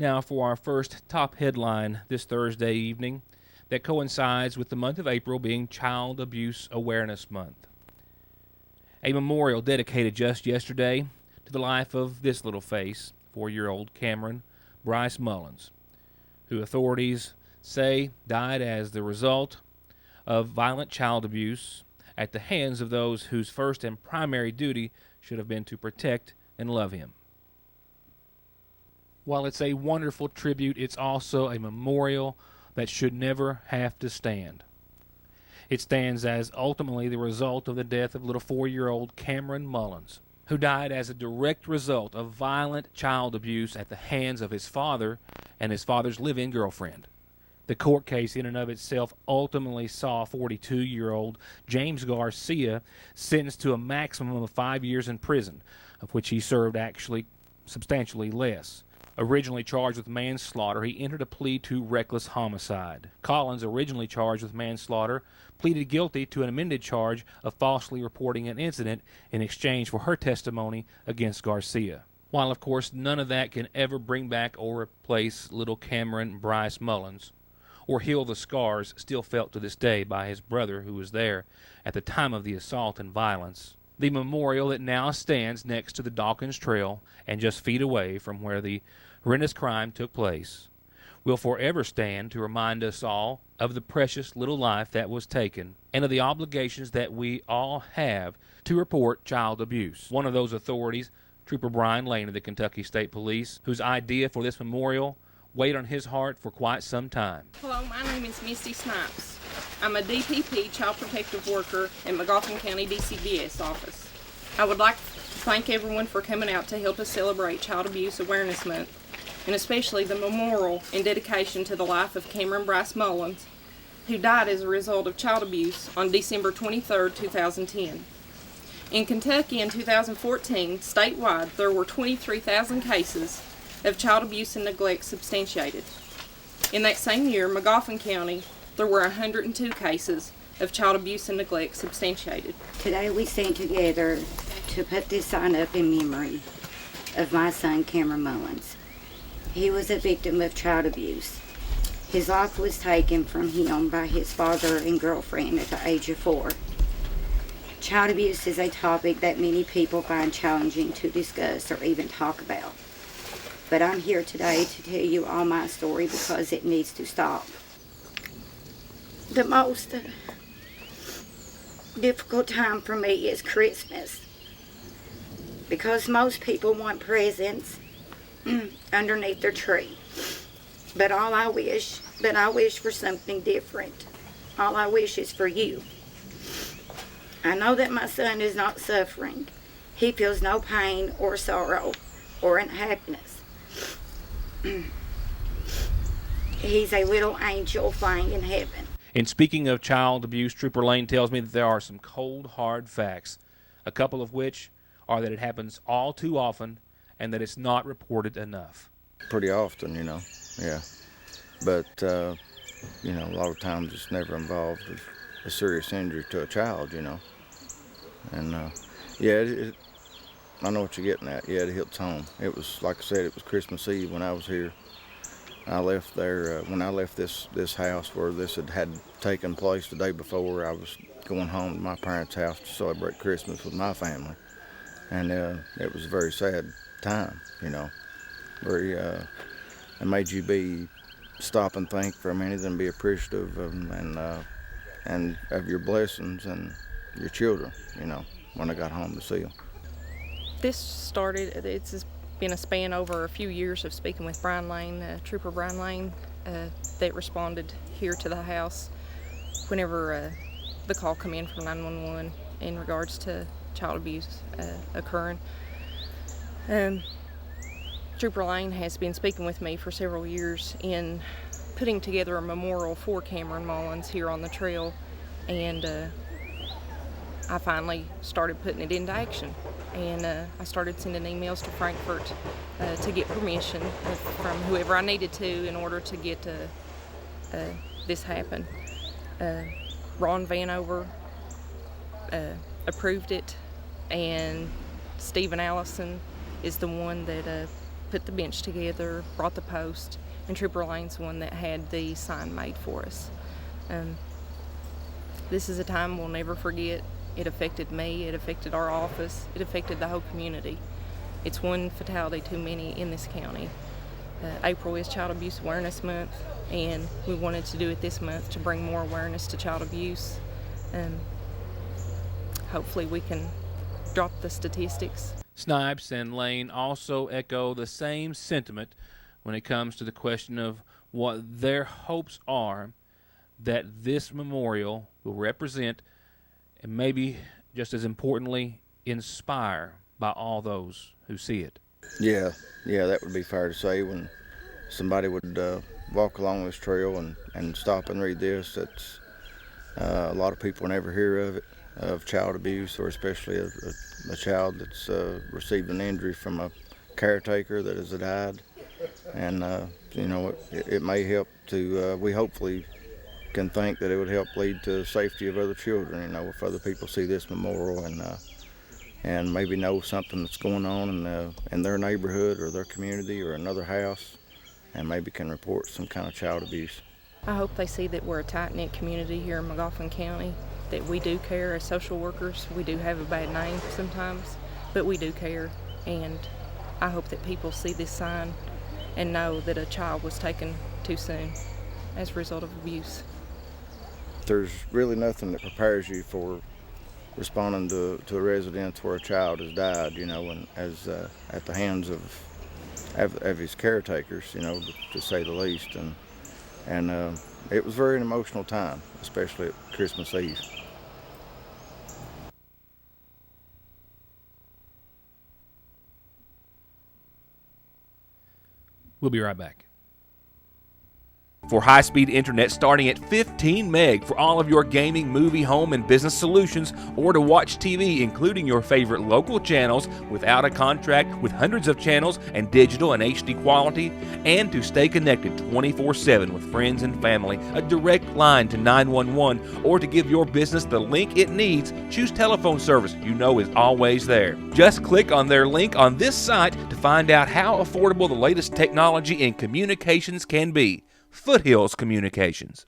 Now for our first top headline this Thursday evening that coincides with the month of April being Child Abuse Awareness Month. A memorial dedicated just yesterday to the life of this little face, 4-year-old Cameron Bryce Mullins, who authorities say died as the result of violent child abuse at the hands of those whose first and primary duty should have been to protect and love him. While it's a wonderful tribute, it's also a memorial that should never have to stand. It stands as ultimately the result of the death of little 4-year-old Cameron Mullins, who died as a direct result of violent child abuse at the hands of his father and his father's live-in girlfriend. The court case in and of itself ultimately saw 42-year-old James Garcia sentenced to a maximum of 5 years in prison, of which he served actually substantially less. Originally charged with manslaughter, he entered a plea to reckless homicide. Collins, originally charged with manslaughter, pleaded guilty to an amended charge of falsely reporting an incident in exchange for her testimony against Garcia. While, of course, none of that can ever bring back or replace little Cameron Bryce Mullins, or heal the scars still felt to this day by his brother who was there at the time of the assault and violence, the memorial that now stands next to the Dawkins Trail and just feet away from where the horrendous crime took place will forever stand to remind us all of the precious little life that was taken and of the obligations that we all have to report child abuse. One of those authorities, Trooper Brian Lane of the Kentucky State Police, whose idea for this memorial weighed on his heart for quite some time. Hello, my name is Misty Snipes. I'm a DPP Child Protective Worker in McGoffin County DCBS office. I would like to thank everyone for coming out to help us celebrate Child Abuse Awareness Month, and especially the memorial in dedication to the life of Cameron Bryce Mullins, who died as a result of child abuse on December 23, 2010. In Kentucky in 2014, statewide, there were 23,000 cases of child abuse and neglect substantiated. In that same year, McGoffin County, there were 102 cases of child abuse and neglect substantiated. Today we stand together to put this sign up in memory of my son, Cameron Mullins. He was a victim of child abuse. His life was taken from him by his father and girlfriend at the age of 4. Child abuse is a topic that many people find challenging to discuss or even talk about. But I'm here today to tell you all my story because it needs to stop. The most difficult time for me is Christmas, because most people want presents underneath their tree. But I wish for something different. All I wish is for you. I know that my son is not suffering. He feels no pain or sorrow or unhappiness. He's a little angel flying in heaven. In speaking of child abuse, Trooper Lane tells me that there are some cold, hard facts, a couple of which are that it happens all too often and that it's not reported enough. Pretty often, yeah. But, a lot of times it's never involved a serious injury to a child, And, I know what you're getting at. Yeah, it hits home. It was, like I said, it was Christmas Eve when I was here. I left there, when I left this house where this had taken place the day before, I was going home to my parents' house to celebrate Christmas with my family. And it was a very sad time, Very, it made you stop and think for a minute and be appreciative and of your blessings and your children, when I got home to see them. This started, it's been a span over a few years of speaking with Brian Lane, Trooper Brian Lane, that responded here to the house whenever the call come in from 911 in regards to child abuse occurring. Trooper Lane has been speaking with me for several years in putting together a memorial for Cameron Mullins here on the trail, and I finally started putting it into action. And I started sending emails to Frankfurt to get permission from whoever I needed to in order to get this happen. Ron Vanover approved it, and Stephen Allison is the one that put the bench together, brought the post, and Trooper Lane's the one that had the sign made for us. This is a time we'll never forget. It affected me, it affected our office, it affected the whole community. It's one fatality too many in this county. April is Child Abuse Awareness Month, and we wanted to do it this month to bring more awareness to child abuse. Hopefully we can drop the statistics. Snipes and Lane also echo the same sentiment when it comes to the question of what their hopes are that this memorial will represent, and maybe just as importantly, inspire by all those who see it. Yeah, that would be fair to say. When somebody would walk along this trail and stop and read this, that's a lot of people never hear of it, of child abuse, or especially a child that's received an injury from a caretaker that has died. And it may help to, we hopefully can think that it would help lead to the safety of other children, if other people see this memorial and maybe know something that's going on in their neighborhood or their community or another house, and maybe can report some kind of child abuse. I hope they see that we're a tight-knit community here in McGoffin County, that we do care as social workers. We do have a bad name sometimes, but we do care, and I hope that people see this sign and know that a child was taken too soon as a result of abuse. There's really nothing that prepares you for responding to a residence where a child has died, and as at the hands of his caretakers, to say the least, and it was very an emotional time, especially at Christmas Eve. We'll be right back. For high-speed internet starting at 15 meg for all of your gaming, movie, home, and business solutions, or to watch TV, including your favorite local channels without a contract, with hundreds of channels and digital and HD quality, and to stay connected 24/7 with friends and family, a direct line to 911, or to give your business the link it needs, choose telephone service you know is always there. Just click on their link on this site to find out how affordable the latest technology in communications can be. Foothills Communications.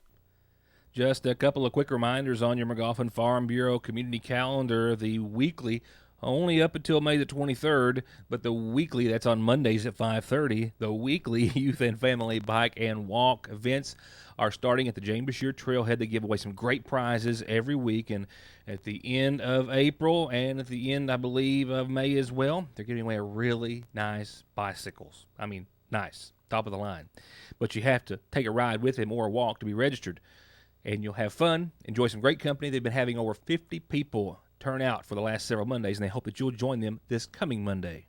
Just a couple of quick reminders on your McGoffin Farm Bureau community calendar. The weekly, only up until May the 23rd, but the weekly, that's on Mondays at 5:30, the weekly Youth and Family Bike and Walk events are starting at the Jane Bashir Trailhead. They give away some great prizes every week, and at the end of April and at the end, I believe, of May as well, they're giving away a really nice bicycles. I mean, nice. Top of the line. But you have to take a ride with him or a walk to be registered. And you'll have fun, enjoy some great company. They've been having over 50 people turn out for the last several Mondays, and they hope that you'll join them this coming Monday.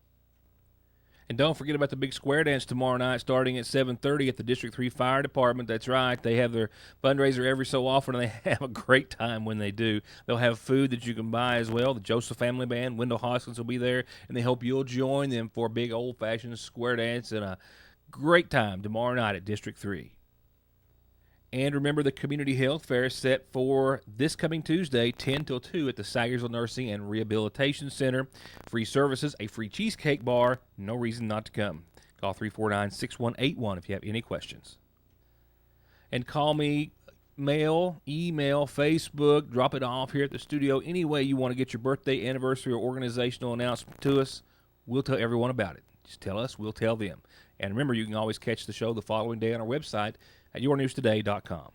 And don't forget about the big square dance tomorrow night starting at 7:30 at the District 3 Fire Department. That's right. They have their fundraiser every so often, and they have a great time when they do. They'll have food that you can buy as well. The Joseph Family Band, Wendell Hoskins will be there, and they hope you'll join them for a big old-fashioned square dance and a great time tomorrow night at District 3. And remember, the Community Health Fair is set for this coming Tuesday, 10 till 2 at the Sagersville Nursing and Rehabilitation Center. Free services, a free cheesecake bar. No reason not to come. Call 349-6181 if you have any questions. And call me, mail, email, Facebook, drop it off here at the studio. Any way you want to get your birthday, anniversary, or organizational announcement to us, we'll tell everyone about it. Just tell us, we'll tell them. And remember, you can always catch the show the following day on our website at yournewstoday.com.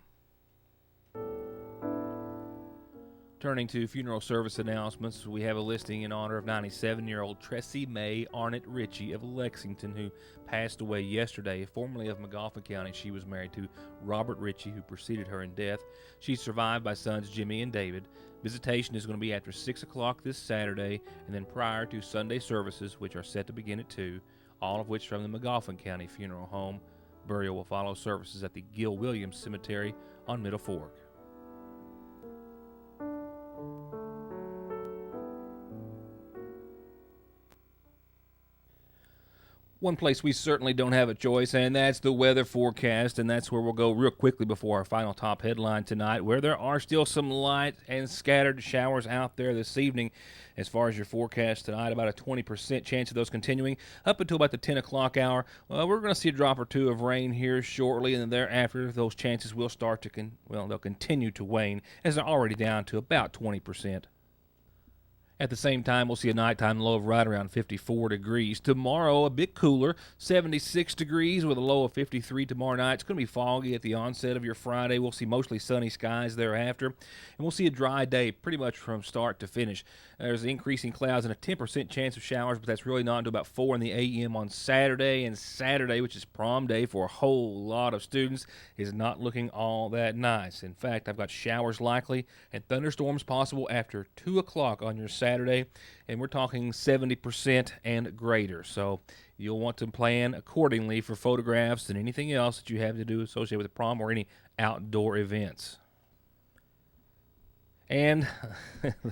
Turning to funeral service announcements, we have a listing in honor of 97-year-old Tressie Mae Arnett Ritchie of Lexington, who passed away yesterday. Formerly of McGoffin County, she was married to Robert Ritchie, who preceded her in death. She's survived by sons Jimmy and David. Visitation is going to be after 6 o'clock this Saturday, and then prior to Sunday services, which are set to begin at 2, all of which from the McGoffin County Funeral Home. Burial will follow services at the Gil Williams Cemetery on Middle Fork. One place we certainly don't have a choice, and that's the weather forecast, and that's where we'll go real quickly before our final top headline tonight, where there are still some light and scattered showers out there this evening. As far as your forecast tonight, about a 20% chance of those continuing up until about the 10 o'clock hour. Well, we're going to see a drop or two of rain here shortly, and then thereafter those chances will start to, they'll continue to wane, as they're already down to about 20%. At the same time, we'll see a nighttime low of right around 54 degrees. Tomorrow, a bit cooler, 76 degrees with a low of 53 tomorrow night. It's going to be foggy at the onset of your Friday. We'll see mostly sunny skies thereafter. And we'll see a dry day pretty much from start to finish. There's increasing clouds and a 10% chance of showers, but that's really not until about 4 in the a.m. on Saturday. And Saturday, which is prom day for a whole lot of students, is not looking all that nice. In fact, I've got showers likely and thunderstorms possible after 2 o'clock on your Saturday, and we're talking 70% and greater. So you'll want to plan accordingly for photographs and anything else that you have to do associated with the prom or any outdoor events. And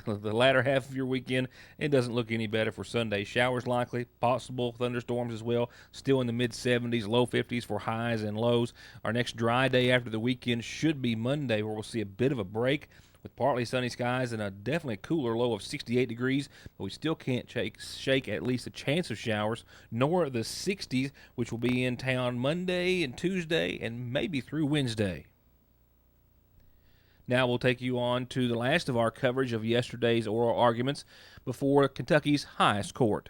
the latter half of your weekend, it doesn't look any better for Sunday. Showers likely, possible thunderstorms as well, still in the mid-70s, low 50s for highs and lows. Our next dry day after the weekend should be Monday, where we'll see a bit of a break with partly sunny skies and a definitely cooler low of 68 degrees, but we still can't shake at least a chance of showers, nor the 60s, which will be in town Monday and Tuesday and maybe through Wednesday. Now we'll take you on to the last of our coverage of yesterday's oral arguments before Kentucky's highest court.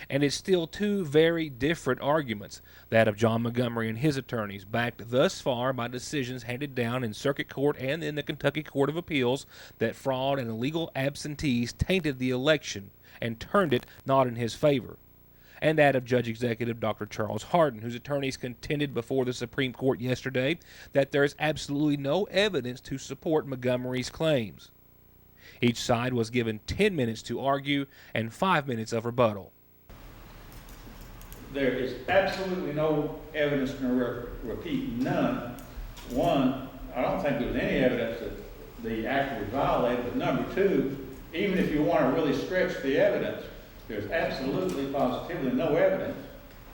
And it's still two very different arguments, that of John Montgomery and his attorneys, backed thus far by decisions handed down in circuit court and in the Kentucky Court of Appeals that fraud and illegal absentees tainted the election and turned it not in his favor, and that of Judge Executive Dr. Charles Hardin, whose attorneys contended before the Supreme Court yesterday that there is absolutely no evidence to support Montgomery's claims. Each side was given 10 minutes to argue and 5 minutes of rebuttal. There is absolutely no evidence, repeat, none. One, I don't think there was any evidence that the act was violated, but number two, even if you want to really stretch the evidence, there's absolutely, positively no evidence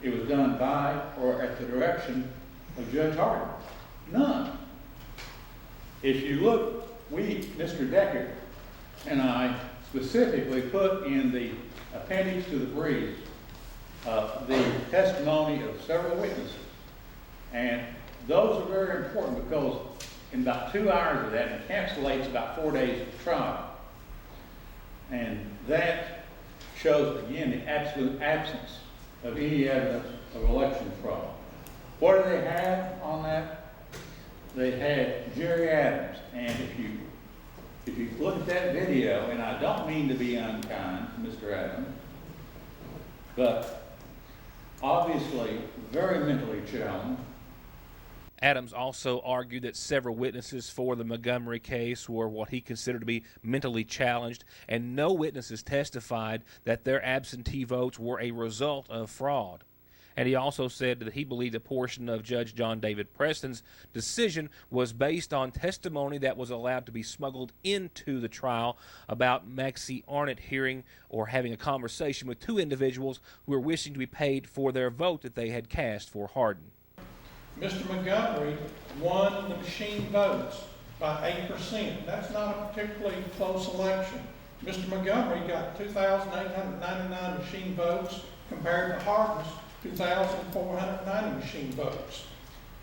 it was done by or at the direction of Judge Hardin. None. If you look, Mr. Deckert and I specifically put in the appendix to the brief the testimony of several witnesses. And those are very important because in about 2 hours of that, it encapsulates about 4 days of trial. And that shows, again, the absolute absence of any evidence of election fraud. What do they have on that? They had Jerry Adams. And if you look at that video, and I don't mean to be unkind to Mr. Adams, but obviously very mentally challenged. Adams also argued that several witnesses for the Montgomery case were what he considered to be mentally challenged, and no witnesses testified that their absentee votes were a result of fraud. And he also said that he believed a portion of Judge John David Preston's decision was based on testimony that was allowed to be smuggled into the trial about Maxie Arnott hearing or having a conversation with two individuals who were wishing to be paid for their vote that they had cast for Hardin. Mr. Montgomery won the machine votes by 8%. That's not a particularly close election. Mr. Montgomery got 2,899 machine votes compared to Hardin's 2,490 machine votes.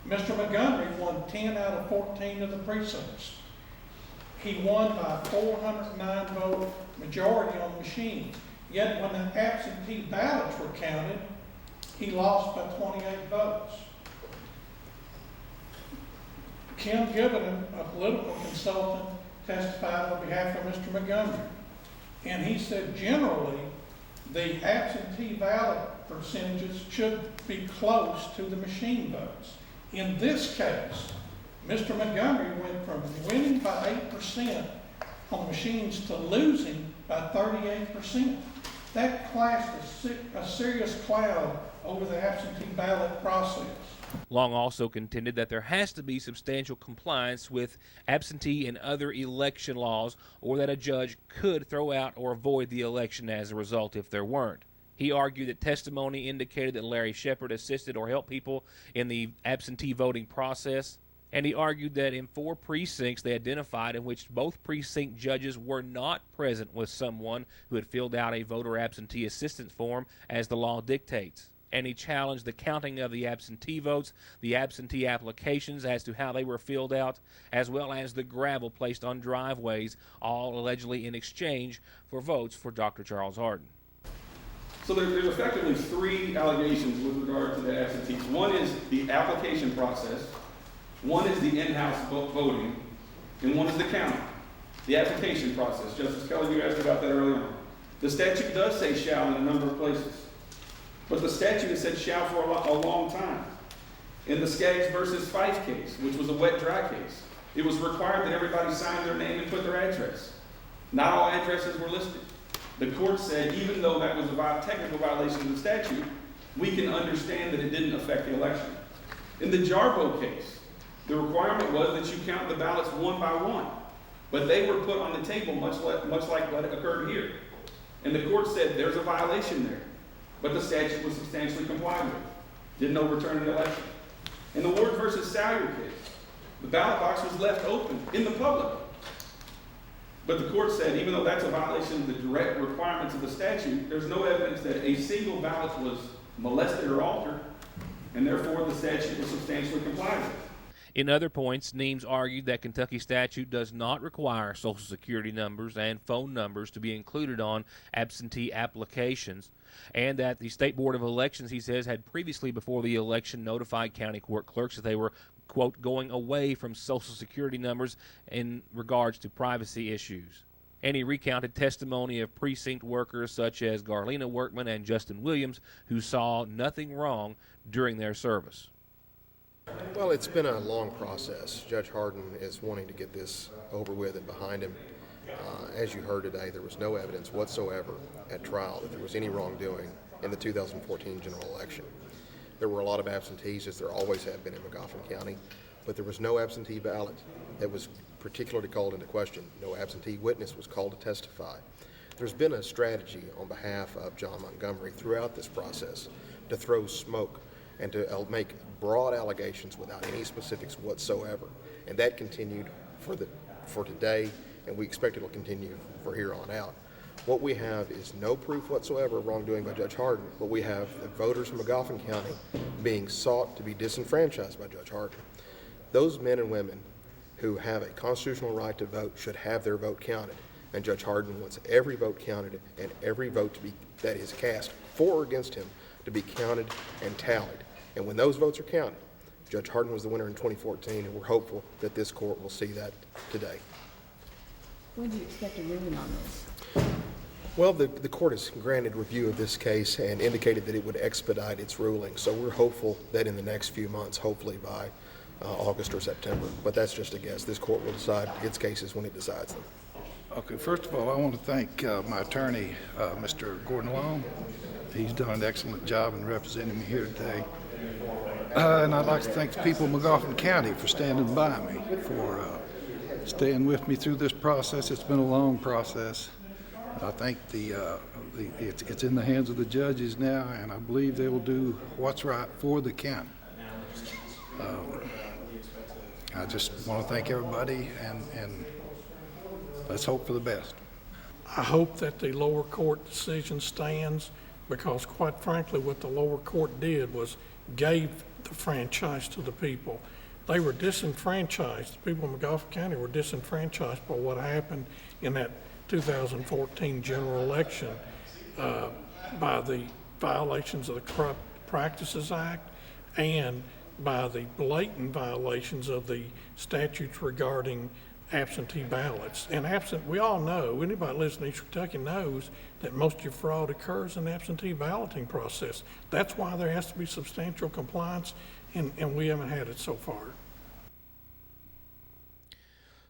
Mr. Montgomery won 10 out of 14 of the precincts. He won by 409 vote majority on the machine. Yet when the absentee ballots were counted, he lost by 28 votes. Kim Gibbon, a political consultant, testified on behalf of Mr. Montgomery. And he said generally the absentee ballot percentages should be close to the machine votes. In this case, Mr. Montgomery went from winning by 8% on machines to losing by 38%. That cast a serious cloud over the absentee ballot process. Long also contended that there has to be substantial compliance with absentee and other election laws, or that a judge could throw out or avoid the election as a result if there weren't. He argued that testimony indicated that Larry Shepard assisted or helped people in the absentee voting process. And he argued that in 4 precincts they identified in which both precinct judges were not present with someone who had filled out a voter absentee assistance form as the law dictates. And he challenged the counting of the absentee votes, the absentee applications as to how they were filled out, as well as the gravel placed on driveways, all allegedly in exchange for votes for Dr. Charles Hardin. So there's effectively 3 allegations with regard to the absentees. One is the application process, one is the in-house voting, and one is the counting. The application process. Justice Kelly, you asked about that earlier on. The statute does say shall in a number of places, but the statute has said shall for a long time. In the Skaggs versus Fife case, which was a wet-dry case, it was required that everybody sign their name and put their address. Not all addresses were listed. The court said even though that was a technical violation of the statute, we can understand that it didn't affect the election. In the Jarbo case, the requirement was that you count the ballots one by one, but they were put on the table much like what occurred here. And the court said there's a violation there, but the statute was substantially complied with. Didn't overturn an election. In the Ward versus Salyer case, the ballot box was left open in the public. But the court said even though that's a violation of the direct requirements of the statute, there's no evidence that a single ballot was molested or altered, and therefore the statute was substantially complied with. In other points, Nemes argued that Kentucky statute does not require Social Security numbers and phone numbers to be included on absentee applications, and that the State Board of Elections, he says, had previously before the election notified county court clerks that they were, quote, going away from Social Security numbers in regards to privacy issues. And he recounted testimony of precinct workers such as Garlena Workman and Justin Williams who saw nothing wrong during their service. Well, it's been a long process. Judge Hardin is wanting to get this over with and behind him. As you heard today, there was no evidence whatsoever at trial that there was any wrongdoing in the 2014 general election. There were a lot of absentees, as there always have been in Magoffin County, but there was no absentee ballot that was particularly called into question. No absentee witness was called to testify. There's been a strategy on behalf of John Montgomery throughout this process to throw smoke and to make broad allegations without any specifics whatsoever. And that continued for today, and we expect it will continue for here on out. What we have is no proof whatsoever of wrongdoing by Judge Hardin, but we have the voters in Magoffin County being sought to be disenfranchised by Judge Hardin. Those men and women who have a constitutional right to vote should have their vote counted, and Judge Hardin wants every vote counted and every vote that is cast for or against him to be counted and tallied. And when those votes are counted, Judge Hardin was the winner in 2014, and we're hopeful that this court will see that today. When do you expect a ruling on this? Well, the court has granted review of this case and indicated that it would expedite its ruling. So we're hopeful that in the next few months, hopefully by August or September. But that's just a guess. This court will decide its cases when it decides them. Okay, first of all, I want to thank my attorney, Mr. Gordon Long. He's done an excellent job in representing me here today. And I'd like to thank the people of Magoffin County for standing by me, for staying with me through this process. It's been a long process. I think it's in the hands of the judges now, and I believe they will do what's right for the county. I just want to thank everybody, and let's hope for the best. I hope that the lower court decision stands, because quite frankly, what the lower court did was gave the franchise to the people. They were disenfranchised. The people of Magoffin County were disenfranchised by what happened in that 2014 general election, by the violations of the Corrupt Practices Act and by the blatant violations of the statutes regarding absentee ballots. And we all know, anybody listening in East Kentucky knows that most of your fraud occurs in the absentee balloting process. That's why there has to be substantial compliance, and we haven't had it so far.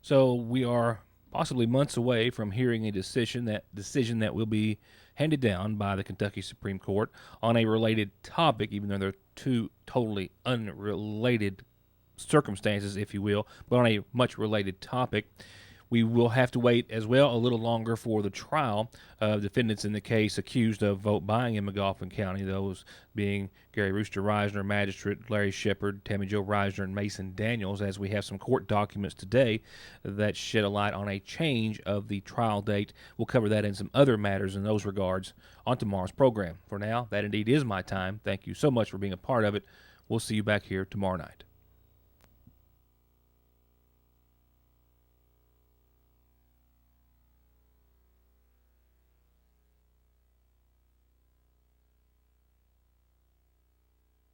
So we are possibly months away from hearing a decision that will be handed down by the Kentucky Supreme Court on a related topic, even though they're two totally unrelated circumstances, if you will, but on a much related topic. We will have to wait as well a little longer for the trial of defendants in the case accused of vote buying in McGoffin County, those being Gary Rooster Reisner, Magistrate Larry Shepard, Tammy Jo Reisner, and Mason Daniels, as we have some court documents today that shed a light on a change of the trial date. We'll cover that and some other matters in those regards on tomorrow's program. For now, that indeed is my time. Thank you so much for being a part of it. We'll see you back here tomorrow night.